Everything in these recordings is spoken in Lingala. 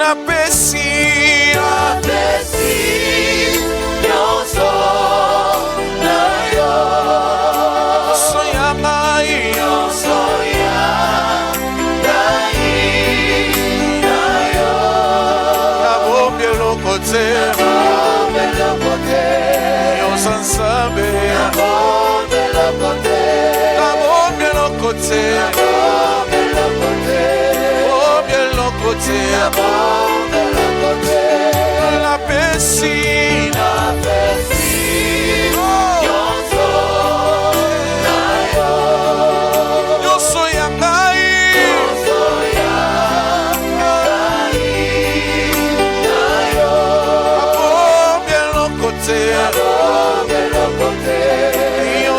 La piscina, yo soy Amai, yo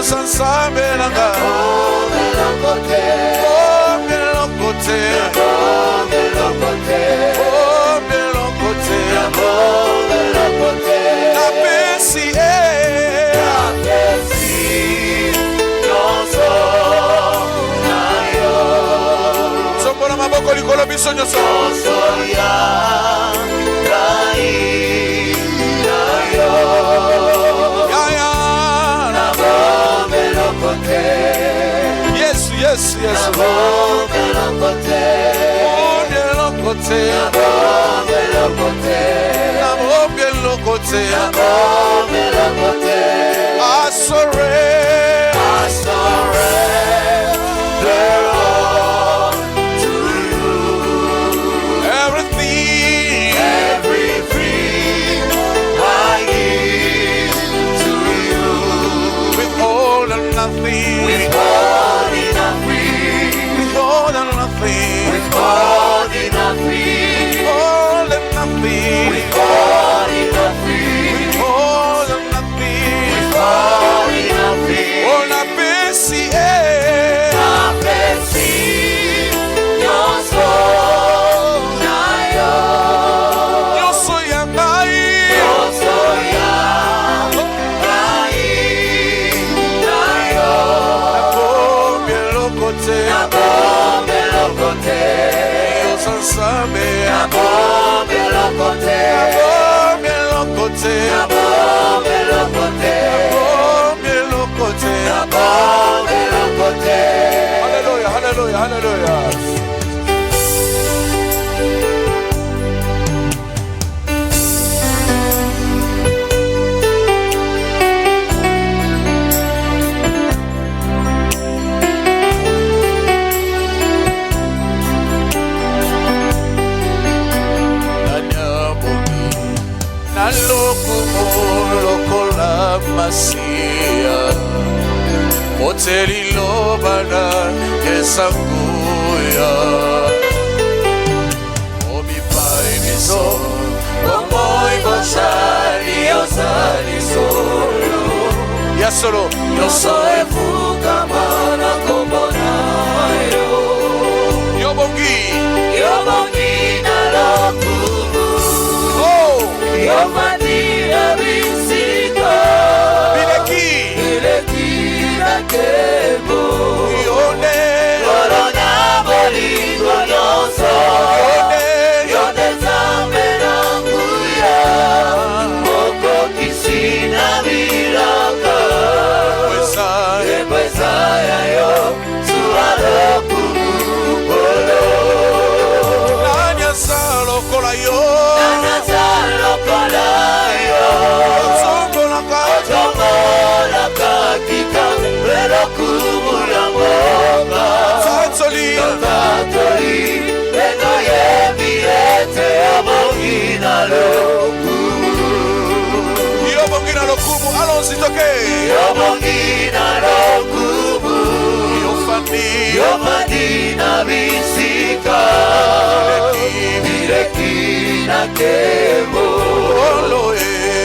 sansabe langa, Likolo biso nyoso yes I surrender all to you. Everything I give to you. Withholding nothing. Withholding nothing. Withholding nothing. Withholding nothing. Withholding nothing. Withholding nothing. Withholding nothing. Withholding nothing. Oh, na pesi na pesi yoso na yo. Yoso ya mai. Yoso ya mai na yo. Abombe lokote. Abombe lokote. Yoso sabe. Abombe lokote. Abombe lokote. Abombe lokote. Abombe lokote. Abombe lokote. Hallelujah, hallelujah, hallelujah. Lokola masia Oteli lobana kesanguya Omi pai miso Omoi boshari osari solo Ya solo Yo soy fukamana kombonayo Yobongi na lokumu Oh Yomadina bisika Bileki na kebo Yone Corona bolingo yoso Yone zambe na nguya Moko kisina bilaka Pwesa ya yo Sualo kumukolo Nanya sa lokola yo Nanya sa lokola yo Otomola kakika Pero kumula moka Tatoli Eno yebiete Yobongina lokumu Yobongina lokumu Allons-y toke Yobongina lokumu Yomadina bisika Bileki na kebo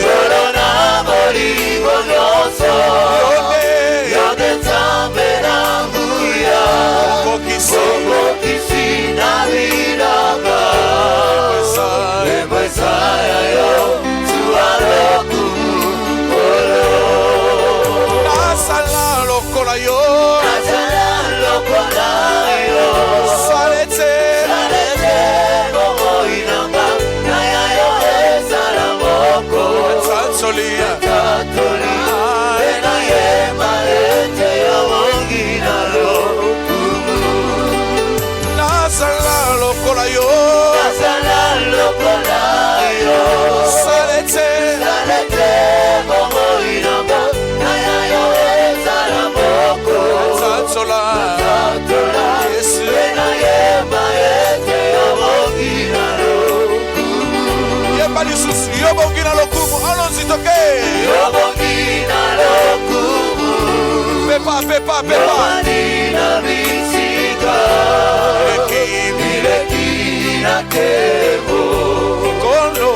Corona bolingo yoso Yode zambe na nguya Koko kisina vilaka Nazala lokola yo. Salete bongo inamba. Naya yo ezala moko. Tatola Yesu Wena yema ete yobongina lokumu. Yeba lisusu yobongina lokumu. Allons-y, Yobongina lokumu. Pepa Yobandina bisika. Milekina kebo. Kolo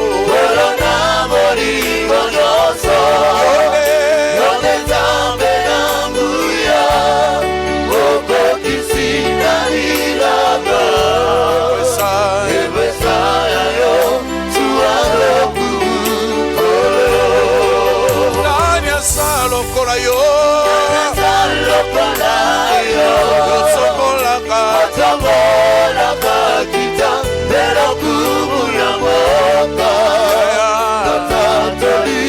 na moringo nyoso. Yone zambe na nguya. Oko kisinda ilaba. Ebesa ya yo. Sualo kukolo. Nani asalo kola yo. Otobolaka kita Pero kubuya moka Tatoli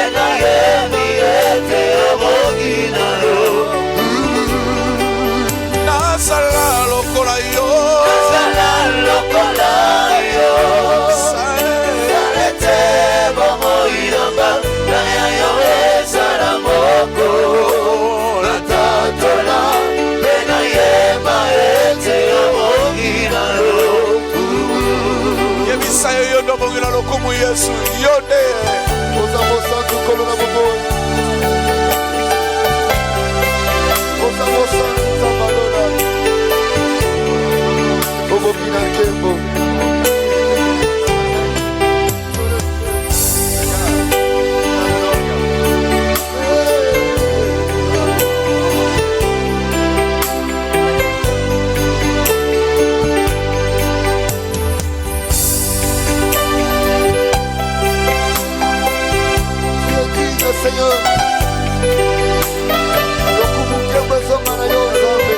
Ena yemi ete obogina yo Nasala lokola yo. Nasala lokola yo Salete bomo inamba Naya yo esara moko Natatola Ena yema ete obogina yo Yemisayo yondo bongina lokumu Yesu yonde. Oza mosantu kolona bobo. Oza mosantu zabalona. Bobo bina kembo. Señor, lokumukembe somana yo nzambe.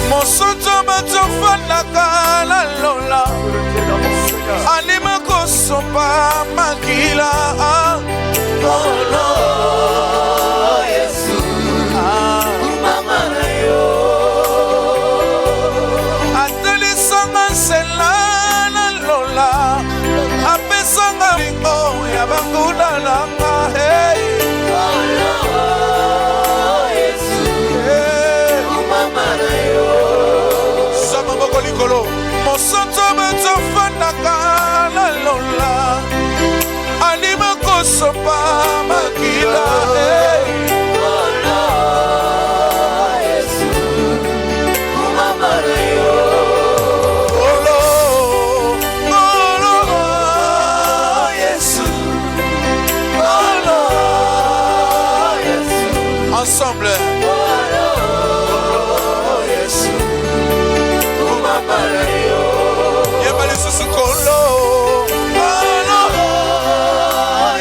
Mosoto batofandaka la lola. Anima kosopa makila. Oh no, Yesu, mama na yo. Atelisanga sela la lola. Apesanga ringo ya banguna langa. Hey. Oh no, Yesu, mama na yo. Sama boko likolo. Mosoto batofandaka la lola. Anima kosopa makila. Hey. Oh no, Yesu, mama na yo. Olo, olo, Yesu, oh no, Yesu, ensemble. oh no, Yesu, mama na yo. Yeba lisusu kolo. Olo,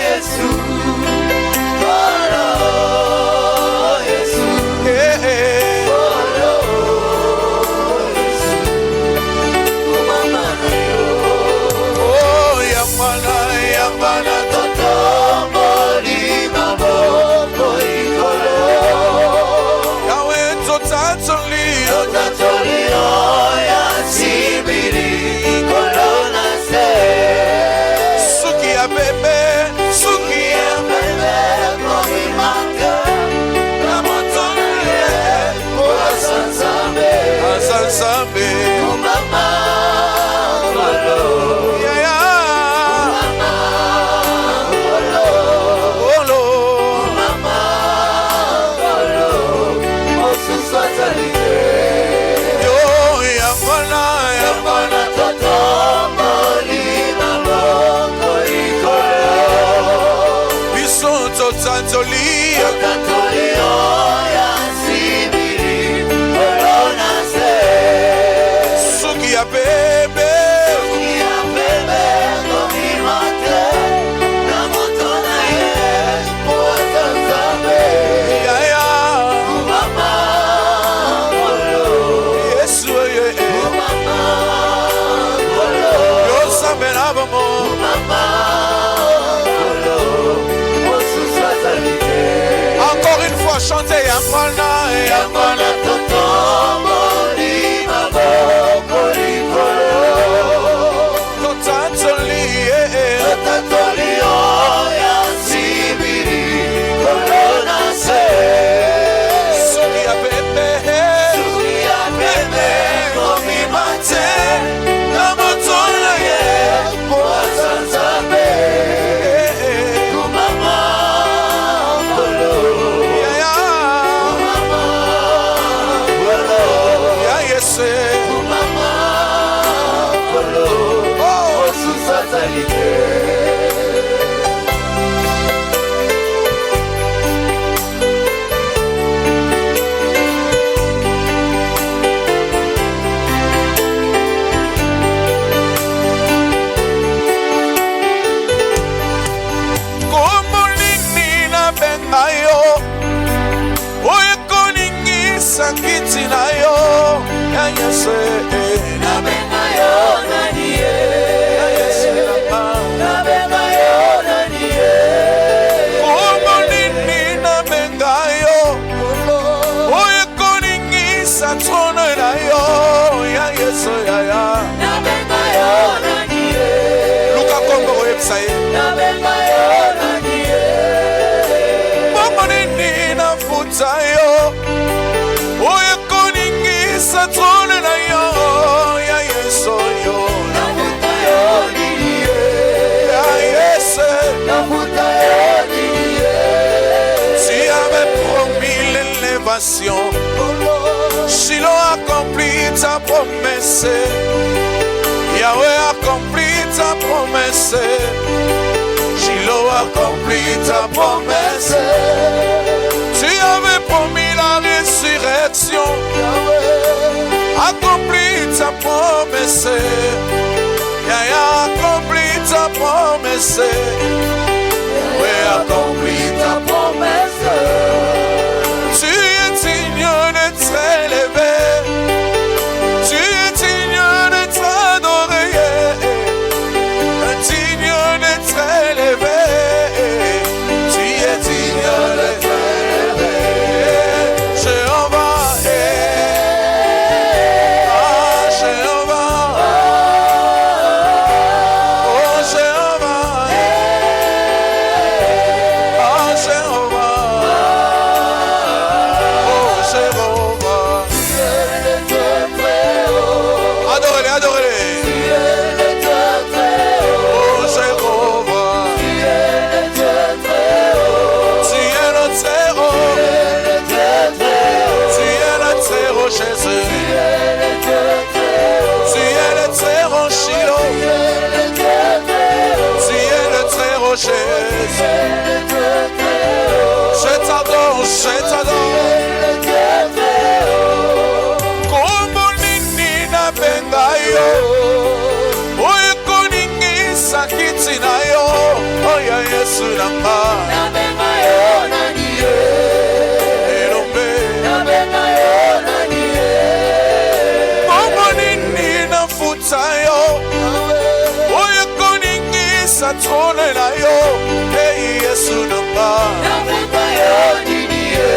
Yesu, oh no, Yesu, eh, eh. oh no, Yesu, mama na yo. Oh, yambana, Toto moli maboko ikolo. yawe totatoli. Totatoli oya sibiri ikolo na se. Suki ya bebe, suki ya Bebe kohimaka na motoni ye koasansambe. asansambe. Mama kolo, Yeah, yeah. mama kolo, Olo, mama kolo. Mosusu azalike. yo, yambana. Yambana toto moli maboko ikolo. Biso totatoli. Totatoli oya sibiri kolo na se. Yamana totomboli maboko likolo. Totatoli Totatoli oya sibiri kolona se. Sukia bebe Sukia bebe komi mate. Namotona ye wasanzabe. Kumama kolo. Kumama kolo. Kumama kolo. Osusa zalite. Sakiti na yo, ya Yesu, Na benga yo naniye. ya Yesu Na benga yo naniye. Como nini na benga yo, oye koningi satrona na yo, ya Yesu ya. Na benga yo naniye. Luka Kongo website. Na benga yo naniye. Como nini na futa yo, oye koningi satrona na yo, ya Yesu yo. Na futa yo niniye. Ya Yesu. Na futa yo niniye. Tu avais promis l'élévation, Shiloh accomplit ta promesse, Yahweh accomplit ta promesse, Shiloh accomplit ta promesse. Tu avais promis la résurrection, accomplis ta promesse, Yahweh accomplit ta promesse, Yahweh accomplit ta promesse. Tu es digne d'être élevé, tu es digne d'être adoré, digne d'être élevé, tu es digne d'être élevé. Jéhovah, Jéhovah, oh Jéhovah, adorez-les, adorez-les. Oh Jéhovah, tu es notre héros, tu es notre héros Jésus, tu es notre héros Shiloh, tu es notre héros Jésus. Je t'adore, je t'adore. Como nini na benga yo, oye koningi sakiti na yo, oya Yesu nanga. Na benga yo naniye. Elombe. Na benga yo naniye. Como nini na futa yo, oye koningi satrone na yo, hey Yesu nanga. Na benga yo niniye.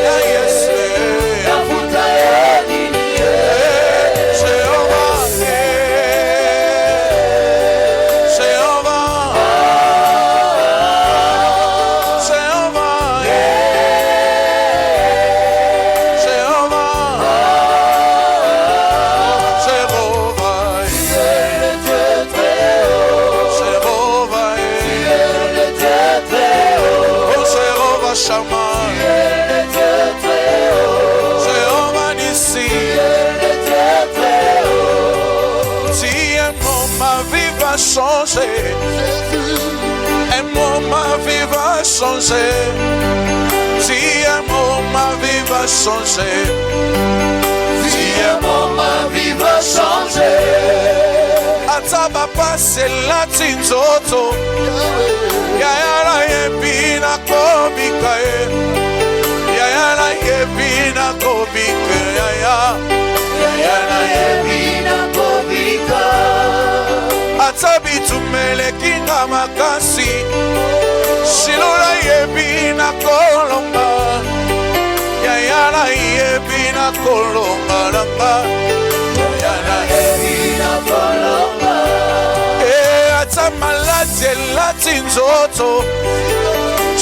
Ya Yesu. Na futa yo niniye. Jéhovah, Jéhovah, Jéhovah, changer. Un mot, ma vie va changer. Si un mot, ma vie va changer. Si un mot, ma vie va changer. Ataba passe la tinzoto. Yayala yebina kobika. Yayala yebina kobika. Yayala yebina kobika. Atabi tumele kinga makasi. Shilola yebina kolonga. Yayana yebina kolonga. Yayana yebina kolonga. Ata malati lati nzoto.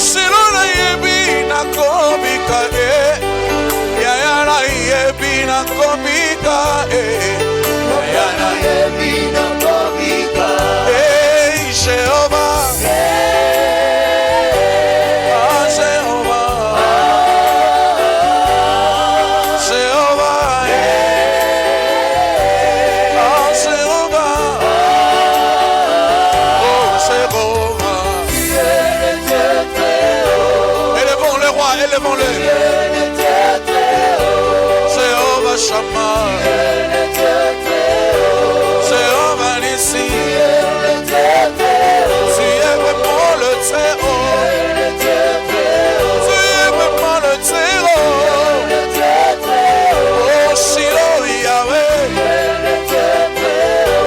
Silona yebina komika. Yayana yebina komika. Yayana yebina komika. Jehovah. Élevons-le. Jéhovah Shammah. Jéhovah Nissi. Tu es vraiment le Très-Haut. Tu es vraiment le Très-Haut. Oh Shiloh Yahweh.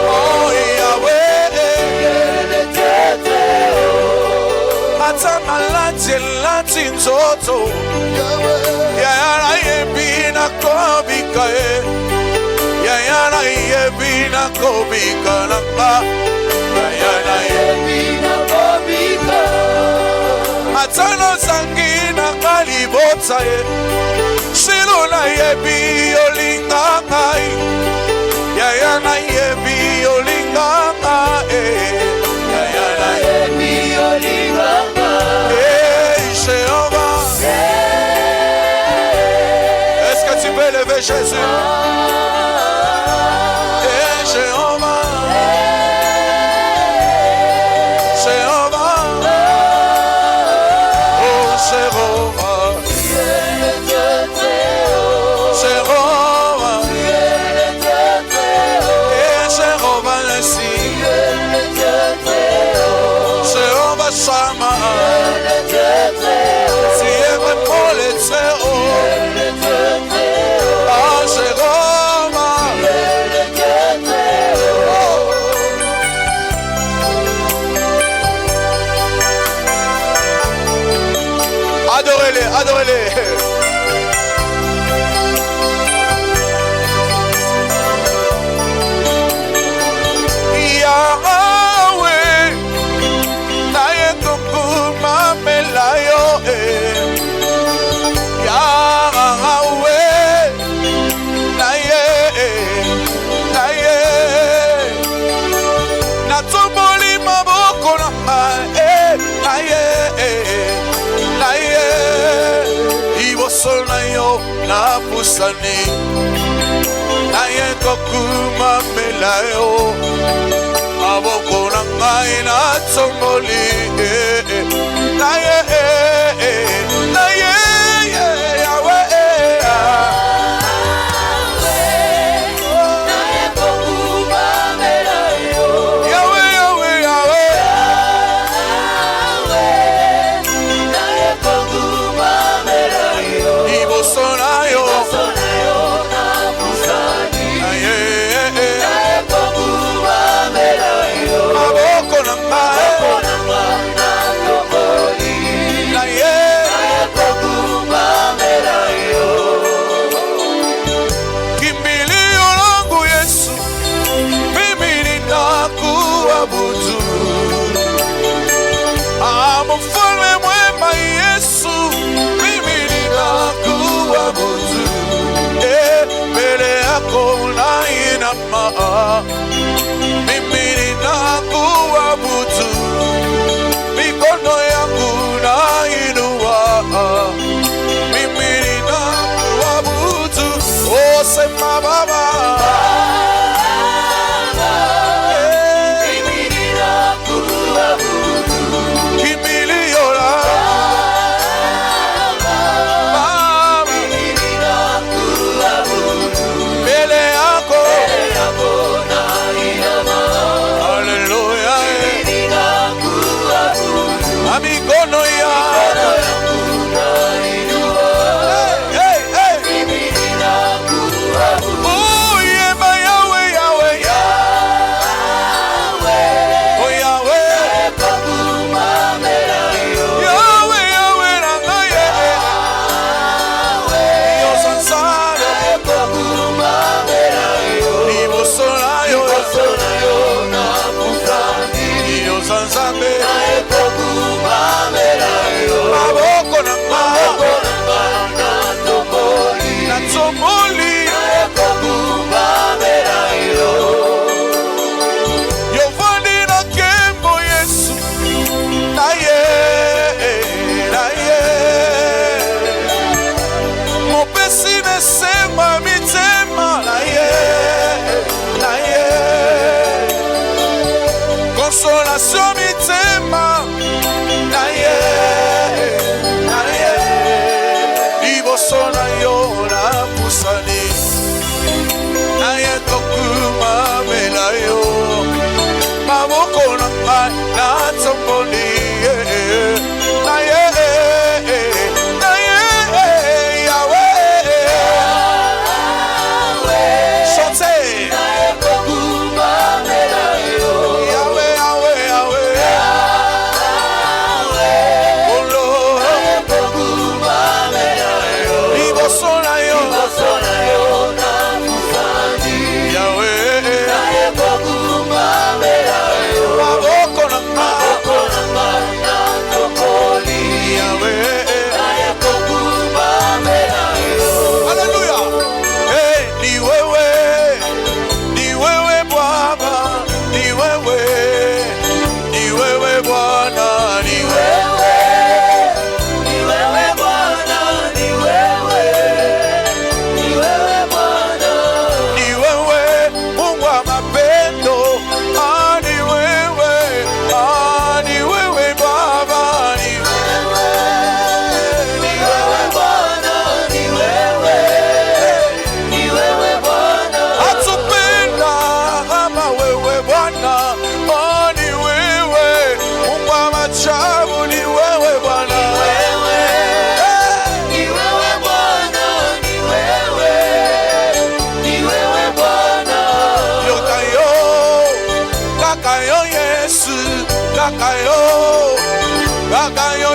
Oh Yahweh. Ata malati lati nzoto. Yayana yebina kobika. Yayana yebina kobika namba. Yayana yebina kobika. Atano sangina kalibotsa ye. Silona yebi olinga ngai. Yayana yebi olinga ngai. Yayana yebi olinga ngai. Jéhovah. Est-ce que tu peux lever Jésus? Jéhovah. Jéhovah. Oh Jéhovah. Jéhovah. Jéhovah Nissi. Jéhovah Shammah. Tu es vraiment le Très-Haut. Ah Jéhovah. Adorez-les, adorez-les. Yahweh, naye kukuma melayo. Yahweh, naye natoboli maboko na naye iboso na yo na pusani naye kokuma melayo maboko na ngai na tomboli naye mfalme mwema Yesu, mimi ninakuabudu. Mbele yako nainama, mimi ninakuabudu. Mikono yangu nainua, mimi ninakuabudu. Oh sema Baba. Mikono yangu nainua, hey, hey, hey. opesi mesemba mitema na ye, na ye. Consolation mitema na ye, na ye. Liboso na yo na pusani na ye kokuma mela yo. Maboko na ngai na tomboli na ye, na ye, Yahweh. Chantez. Yahweh, Yahweh, Yahweh. Oh Lord. Liboso na yo. Yahweh. Maboko na ngai. Yahweh. Hallelujah. Hey, ni wewe Baba, ni wewe Bwana, ni wewe, ni wewe Mungu wa mapendo. Ni wewe Baba, ni atupenda kama wewe Bwana. Ni wewe Mungu wa majabu, ni wewe Bwana. Yokayo, kakayo Yesu, kakayo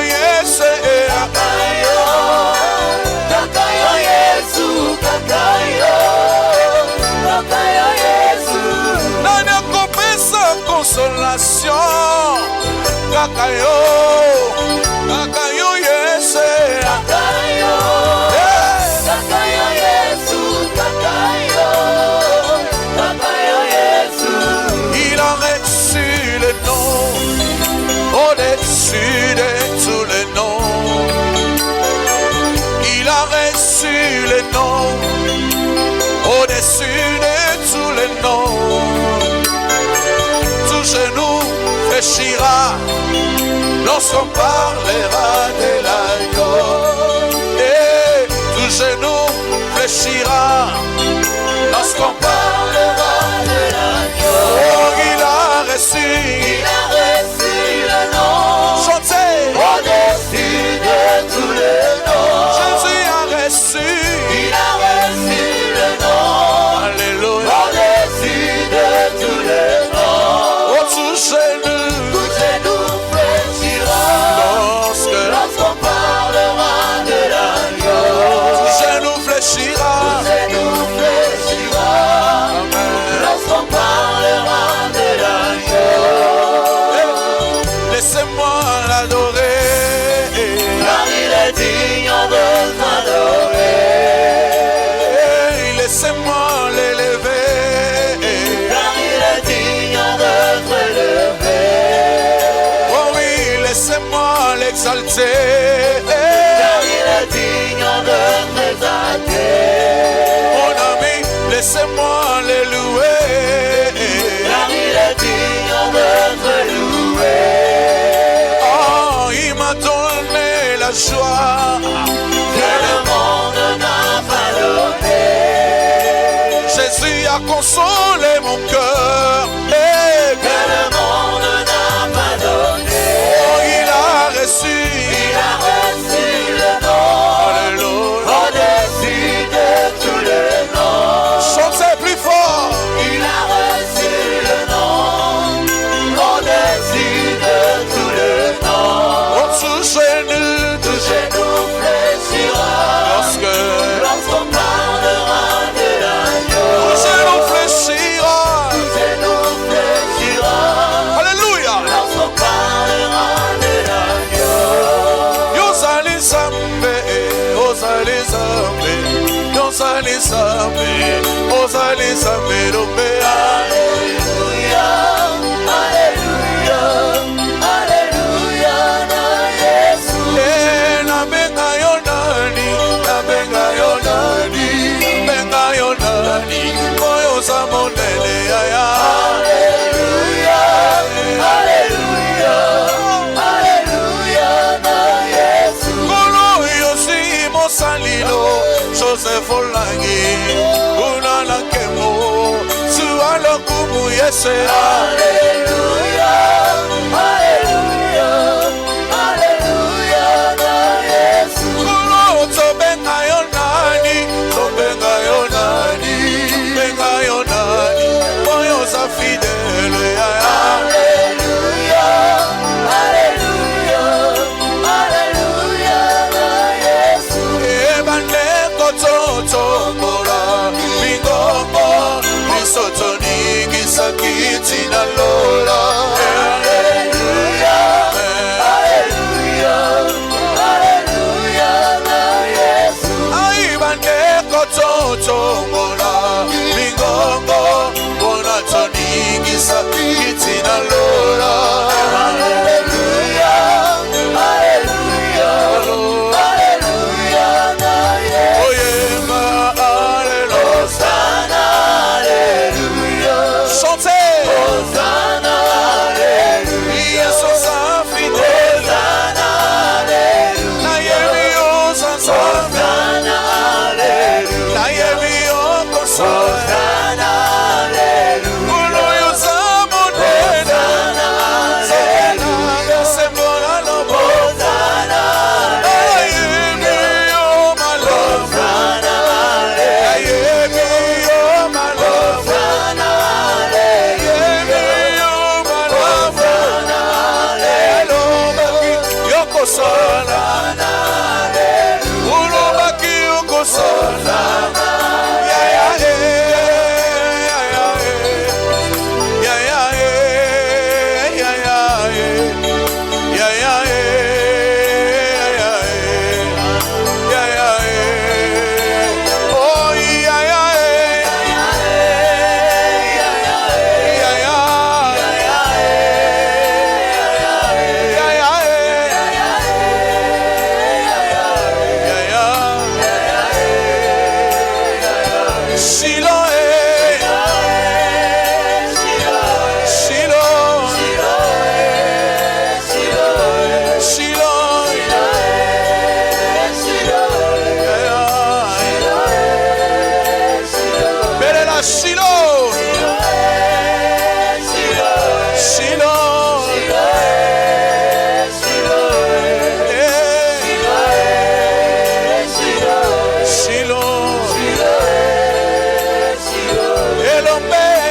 Yesu, nani akopesa consolation? Kakayo Yesu, il a reçu le nom au-dessus de tous les noms. Il a reçu le nom au-dessus de tous les noms. Tout genou fléchira lorsqu'on parlera de l'agneau. Et tout genou fléchira lorsqu'on parlera de l'agneau. Oh, il a reçu le nom chantez au-dessus de tous les noms. Jésus a reçu, Il a reçu le nom alléluia, au-dessus de tous les noms. oh tout genou Tout genou fléchira lorsqu'on parlera de l'agneau. tout genou fléchira, Tout genou fléchira lorsqu'on parlera de l'agneau. laissez-moi l'adorer, Car il est digne d'être adoré. laissez-moi l'élever, Car il est digne d'être élevé. oh oui, laissez-moi l'exalter, Car il est digne d'être exalté. mon ami, laissez-moi le louer, Car il est digne d'être loué. oh il m'a donné la joie Que le monde n'a pas donné. Jésus a consolé mon cœur, et Que le monde n'a pas donné. oh, il a reçu, Il a reçu le nom alléluia, au-dessus de tous les noms. chantez plus fort, Il a reçu le nom au-dessus de tous les noms. oh tout genou, Tout genou fléchira lorsqu'on parlera de l'agneau. tout genou fléchira, Tout genou fléchira alléluia, lorsqu'on parlera de l'agneau. yozali Nzambe, ozali Nzambe, yozali Nzambe, ozali Nzambe lobea, Alléluia, Alléluia, Alléluia, na Yesu. nabenga yo nani, nabenga yo Joseph Olangi, Unana Kemo, Sualo Kumu Yese. Hallelujah, hallelujah, hallelujah, na Yesu. Kulo Tobenga Yonani, Tobenga Yonani, Benga Yonani, Moyo za fidele. Hallelujah, hallelujah, hallelujah, na Yesu. Ebane kototo mora, Mingomo, Misotoni, Gisakiti na Lola. Hallelujah, hallelujah, hallelujah, na Yesu. Aibane kototo mora, Mingomo, Bonatoni, Gisakiti na Lola. Hallelujah, hallelujah, hallelujah, na Yesu. Oyema, Alleluia. Hosanna, hallelujah. Chantez. Hosanna, hallelujah. Yesu sa fidèle. Hosanna, hallelujah. Na yemi osansa. Hosanna, hallelujah. Na yemi okosa. Hosanna, hallelujah. Ulo yozamu nena. Hosanna, Sena hallelujah. sembola lobo. Hosanna, Ayemi o malo. Hosanna, hallelujah. Ayemi o malo. Hosanna, hallelujah. Ayemi o malo. Hosanna, hallelujah. Elo baki yokosana. Ulo baki yokosana. Ya ya ya ya ya ya ya ya ya ya ya ya ya oh ya ya ya ya Shiloh, Shiloh, Shiloh, Elombe.